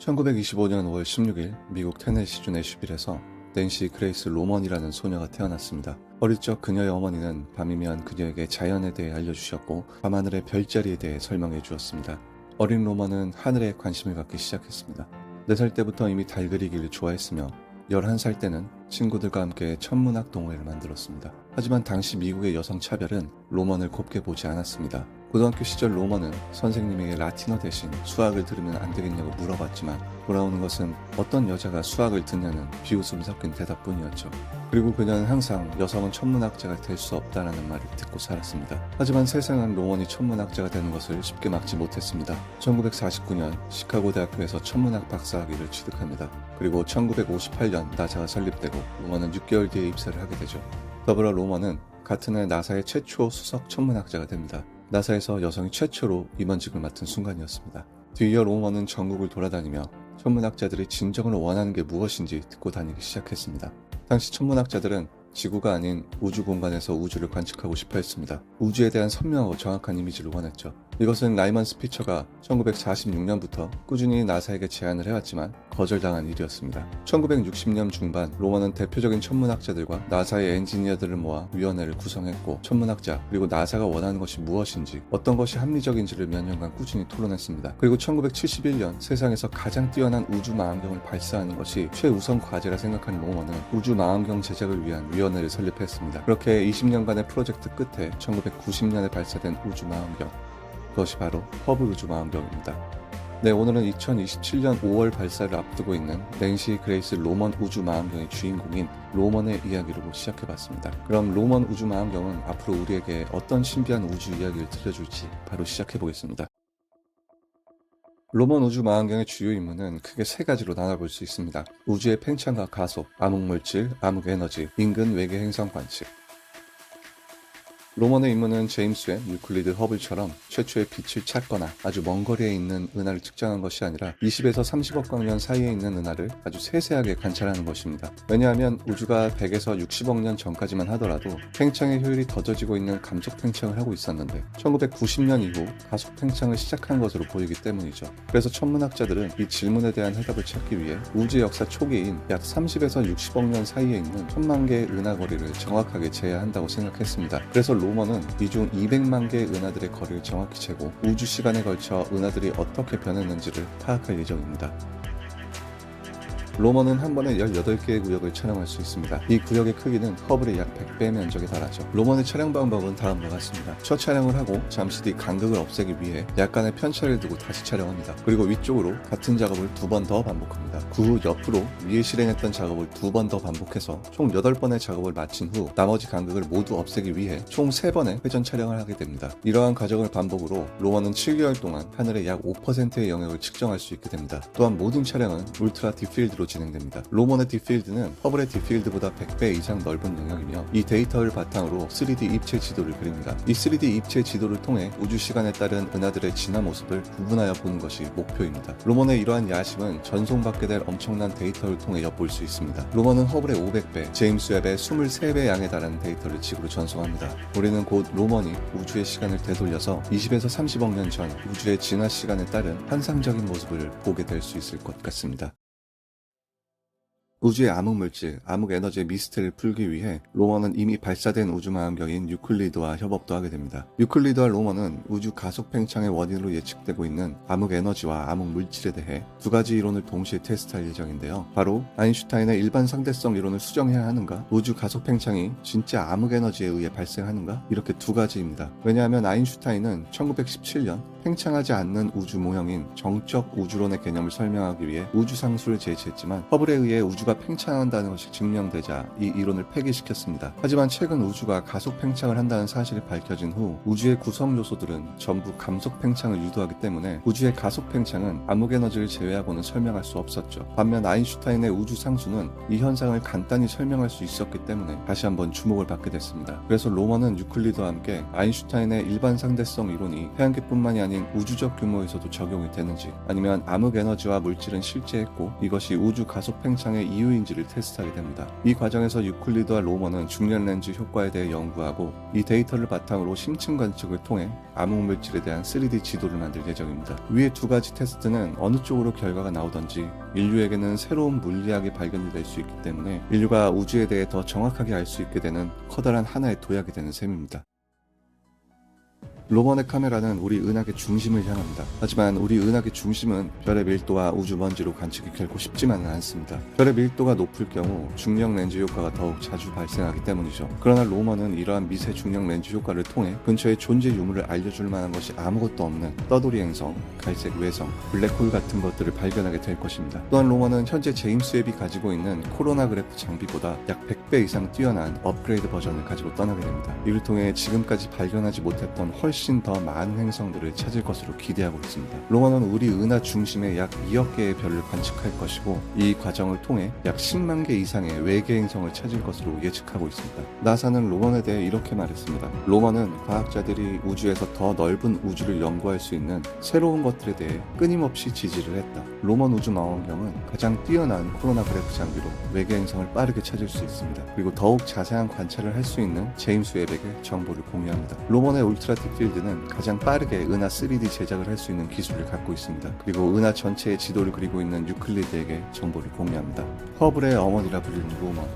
1925년 5월 16일 미국 테네시주 내슈빌에서 낸시 그레이스 로먼이라는 소녀가 태어났습니다. 어릴 적 그녀의 어머니는 밤이면 그녀에게 자연에 대해 알려주셨고 밤하늘의 별자리에 대해 설명해 주었습니다. 어린 로먼은 하늘에 관심을 갖기 시작했습니다. 4살 때부터 이미 달 그리기를 좋아했으며 11살 때는 친구들과 함께 천문학 동호회를 만들었습니다. 하지만 당시 미국의 여성 차별은 로먼을 곱게 보지 않았습니다. 고등학교 시절 로먼은 선생님에게 라틴어 대신 수학을 들으면 안 되겠냐고 물어봤지만 돌아오는 것은 어떤 여자가 수학을 듣냐는 비웃음 섞인 대답뿐이었죠. 그리고 그녀는 항상 여성은 천문학자가 될 수 없다라는 말을 듣고 살았습니다. 하지만 세상은 로먼이 천문학자가 되는 것을 쉽게 막지 못했습니다. 1949년 시카고 대학교에서 천문학 박사학위를 취득합니다. 그리고 1958년 나사가 설립되고 로먼은 6개월 뒤에 입사를 하게 되죠. 더불어 로먼은 같은 해 나사의 최초 수석 천문학자가 됩니다. 나사에서 여성이 최초로 임원직을 맡은 순간이었습니다. 뒤이어 로먼은 전국을 돌아다니며 천문학자들이 진정으로 원하는 게 무엇인지 듣고 다니기 시작했습니다. 당시 천문학자들은 지구가 아닌 우주 공간에서 우주를 관측하고 싶어 했습니다. 우주에 대한 선명하고 정확한 이미지를 원했죠. 이것은 라이먼 스피처가 1946년부터 꾸준히 나사에게 제안을 해왔지만 거절당한 일이었습니다. 1960년 중반 로먼은 대표적인 천문학자들과 나사의 엔지니어들을 모아 위원회를 구성했고 천문학자 그리고 나사가 원하는 것이 무엇인지 어떤 것이 합리적인지를 몇 년간 꾸준히 토론했습니다. 그리고 1971년 세상에서 가장 뛰어난 우주 망원경을 발사하는 것이 최우선 과제라 생각한 로먼은 우주 망원경 제작을 위한 위원회를 설립했습니다. 그렇게 20년간의 프로젝트 끝에 1990년에 발사된 우주 망원경, 그것이 바로 허블 우주 망원경입니다. 네, 오늘은 2027년 5월 발사를 앞두고 있는 낸시 그레이스 로먼 우주 망원경의 주인공인 로먼의 이야기로 시작해봤습니다. 그럼 로먼 우주 망원경은 앞으로 우리에게 어떤 신비한 우주 이야기를 들려줄지 바로 시작해보겠습니다. 로먼 우주 망원경의 주요 임무는 크게 3가지로 나눠볼 수 있습니다. 우주의 팽창과 가속, 암흑물질, 암흑에너지, 인근 외계 행성 관측. 로먼의 임무는 제임스 웹, 유클리드, 허블처럼 최초의 빛을 찾거나 아주 먼 거리에 있는 은하를 측정한 것이 아니라 20에서 30억 광년 사이에 있는 은하를 아주 세세하게 관찰하는 것입니다. 왜냐하면 우주가 100에서 60억 년 전까지만 하더라도 팽창의 효율이 더뎌지고 있는 감속 팽창을 하고 있었는데 1990년 이후 가속 팽창을 시작한 것으로 보이기 때문이죠. 그래서 천문학자들은 이 질문에 대한 해답을 찾기 위해 우주 역사 초기인 약 30에서 60억 년 사이에 있는 1000만 개의 은하 거리를 정확하게 재야 한다고 생각했습니다. 그래서 로먼은 이 중 200만 개의 은하들의 거리를 정확히 재고 우주 시간에 걸쳐 은하들이 어떻게 변했는지를 파악할 예정입니다. 로먼은 한 번에 18개의 구역을 촬영할 수 있습니다. 이 구역의 크기는 허블의 약 100배의 면적에 달하죠. 로먼의 촬영 방법은 다음과 같습니다. 첫 촬영을 하고 잠시 뒤 간극을 없애기 위해 약간의 편차를 두고 다시 촬영합니다. 그리고 위쪽으로 같은 작업을 2번 더 반복합니다. 그 후 옆으로 위에 실행했던 작업을 2번 더 반복해서 총 8번의 작업을 마친 후 나머지 간극을 모두 없애기 위해 총 3번의 회전 촬영을 하게 됩니다. 이러한 과정을 반복으로 로먼은 7개월 동안 하늘의 약 5%의 영역을 측정할 수 있게 됩니다. 또한 모든 촬영은 울트라 딥필드로 진행됩니다. 로먼의 딥필드는 허블의 딥필드보다 100배 이상 넓은 영역이며 이 데이터를 바탕으로 3D 입체 지도를 그립니다. 이 3D 입체 지도를 통해 우주 시간에 따른 은하들의 진화 모습을 구분하여 보는 것이 목표입니다. 로먼의 이러한 야심은 전송받게 될 엄청난 데이터를 통해 엿볼 수 있습니다. 로먼은 허블의 500배, 제임스 웹의 23배 양에 달하는 데이터를 지구로 전송합니다. 우리는 곧 로먼이 우주의 시간을 되돌려서 20에서 30억 년 전 우주의 진화 시간에 따른 환상적인 모습을 보게 될 수 있을 것 같습니다. 우주의 암흑물질, 암흑에너지의 미스터리를 풀기 위해 로먼은 이미 발사된 우주망원경인 유클리드와 협업도 하게 됩니다. 유클리드와 로먼은 우주 가속 팽창의 원인으로 예측되고 있는 암흑에너지와 암흑물질에 대해 2가지 이론을 동시에 테스트할 예정인데요. 바로 아인슈타인의 일반 상대성 이론을 수정해야 하는가, 우주 가속 팽창이 진짜 암흑에너지에 의해 발생하는가, 이렇게 2가지입니다. 왜냐하면 아인슈타인은 1917년 팽창하지 않는 우주 모형인 정적 우주론의 개념을 설명하기 위해 우주상수를 제시했지만 허블에 의해 우주가 팽창한다는 것이 증명되자 이 이론을 폐기시켰습니다. 하지만 최근 우주가 가속 팽창을 한다는 사실이 밝혀진 후 우주의 구성 요소들은 전부 감속 팽창을 유도하기 때문에 우주의 가속 팽창은 암흑에너지를 제외하고는 설명할 수 없었죠. 반면 아인슈타인의 우주상수는 이 현상을 간단히 설명할 수 있었기 때문에 다시 한번 주목을 받게 됐습니다. 그래서 로먼은 유클리드와 함께 아인슈타인의 일반 상대성 이론이 태양계뿐만이 아니라 아닌 우주적 규모에서도 적용이 되는지, 아니면 암흑 에너지와 물질은 실제했고 이것이 우주 가속 팽창의 이유인지를 테스트하게 됩니다. 이 과정에서 유클리드와 로먼은 중력 렌즈 효과에 대해 연구하고 이 데이터를 바탕으로 심층 관측을 통해 암흑 물질에 대한 3D 지도를 만들 예정입니다. 위의 두 가지 테스트는 어느 쪽으로 결과가 나오던지 인류에게는 새로운 물리학이 발견이 될 수 있기 때문에 인류가 우주에 대해 더 정확하게 알 수 있게 되는 커다란 하나의 도약이 되는 셈입니다. 로먼의 카메라는 우리 은하계 중심을 향합니다. 하지만 우리 은하계 중심은 별의 밀도와 우주 먼지로 관측이 결코 쉽지만은 않습니다. 별의 밀도가 높을 경우 중력 렌즈 효과가 더욱 자주 발생하기 때문이죠. 그러나 로먼은 이러한 미세 중력 렌즈 효과를 통해 근처의 존재 유무를 알려줄 만한 것이 아무것도 없는 떠돌이 행성, 갈색 외성, 블랙홀 같은 것들을 발견하게 될 것입니다. 또한 로먼은 현재 제임스 웹이 가지고 있는 코로나그래프 장비보다 약 100배 이상 뛰어난 업그레이드 버전을 가지고 떠나게 됩니다. 이를 통해 지금까지 발견하지 못했던 훨씬 더 많은 행성들을 찾을 것으로 기대하고 있습니다. 로먼은 우리 은하 중심에 약 2억 개의 별을 관측할 것이고 이 과정을 통해 약 10만 개 이상의 외계 행성을 찾을 것으로 예측하고 있습니다. 나사는 로먼에 대해 이렇게 말했습니다. 로먼은 과학자들이 우주에서 더 넓은 우주를 연구할 수 있는 새로운 것들에 대해 끊임없이 지지를 했다. 로먼 우주망원경은 가장 뛰어난 코로나그래프 장비로 외계 행성을 빠르게 찾을 수 있습니다. 그리고 더욱 자세한 관찰을 할 수 있는 제임스 웹에게 정보를 공유합니다. 로먼의 울트라 딥필드는 가장 빠르게 은하 3D 제작을 할 수 있는 기술을 갖고 있습니다. 그리고 은하 전체의 지도를 그리고 있는 유클리드에게 정보를 공유합니다. 허블의 어머니라 불리는 로먼,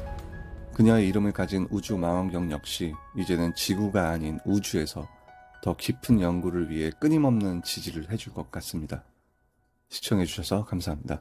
그녀의 이름을 가진 우주 망원경 역시 이제는 지구가 아닌 우주에서 더 깊은 연구를 위해 끊임없는 지지를 해줄 것 같습니다. 시청해주셔서 감사합니다.